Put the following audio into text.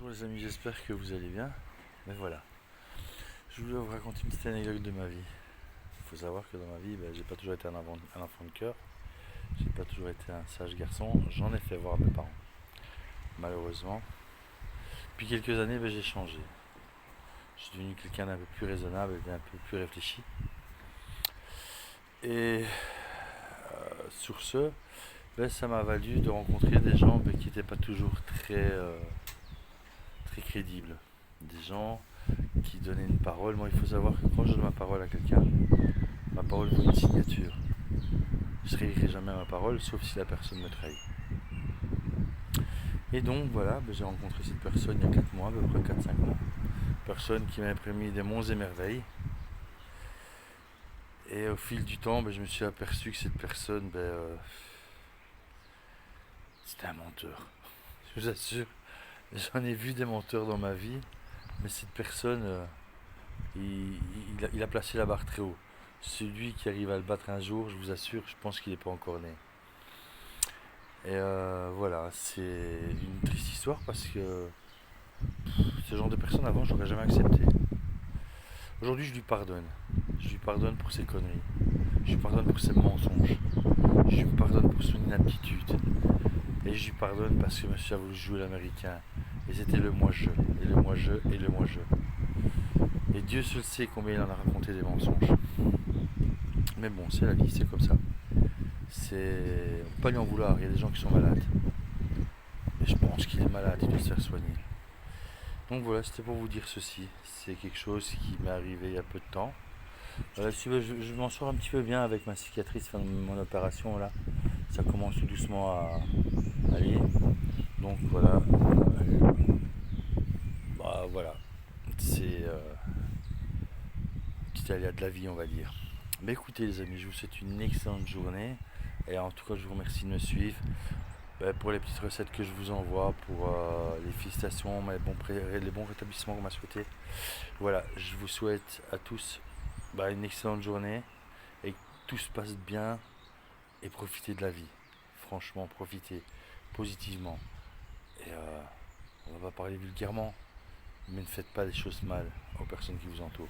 Bonjour les amis, j'espère que vous allez bien. Mais voilà, je voulais vous raconter une petite anecdote de ma vie. Il faut savoir que dans ma vie, j'ai pas toujours été un enfant de cœur. J'ai pas toujours été un sage garçon. J'en ai fait voir mes parents, malheureusement. Depuis quelques années, j'ai changé. Je suis devenu quelqu'un d'un peu plus raisonnable et d'un peu plus réfléchi. Et sur ce, ça m'a valu de rencontrer des gens qui n'étaient pas toujours très crédibles. Des gens qui donnaient une parole. Moi, il faut savoir que quand je donne ma parole à quelqu'un, ma parole vaut une signature. Je ne trahirai jamais ma parole, sauf si la personne me trahit. Et donc voilà, j'ai rencontré cette personne il y a 4 mois, à peu près 4-5 mois. Personne qui m'a permis des monts et merveilles. Et au fil du temps, je me suis aperçu que cette personne, c'était un menteur. Je vous assure, j'en ai vu des menteurs dans ma vie, mais cette personne, il a placé la barre très haut. Celui qui arrive à le battre un jour, je vous assure, je pense qu'il n'est pas encore né. Et voilà, c'est une triste histoire parce que ce genre de personne avant, j'aurais jamais accepté. Aujourd'hui, je lui pardonne. Je lui pardonne pour ses conneries. Je lui pardonne pour ses mensonges. Je lui pardonne pour son inaptitude. Et je lui pardonne parce que monsieur a voulu jouer l'américain. Et c'était le moi-je. Et le moi-je. Et le moi-je. Et Dieu seul sait combien il en a raconté des mensonges. Mais bon, c'est la vie, c'est comme ça. On peut pas lui en vouloir. Il y a des gens qui sont malades. Et je pense qu'il est malade, il doit se faire soigner. Donc voilà, c'était pour vous dire ceci. C'est quelque chose qui m'est arrivé il y a peu de temps. Je m'en sors un petit peu bien avec ma cicatrice, enfin, mon opération là. Ça commence tout doucement à aller. Donc voilà. Voilà. C'est petit aléa de la vie, on va dire. Mais écoutez les amis, je vous souhaite une excellente journée. Et en tout cas, je vous remercie de me suivre. Pour les petites recettes que je vous envoie, pour les félicitations, les bons rétablissements qu'on m'a souhaité. Voilà, je vous souhaite à tous une excellente journée et que tout se passe bien et profitez de la vie. Franchement, profitez positivement. Et on va pas parler vulgairement, mais ne faites pas des choses mal aux personnes qui vous entourent.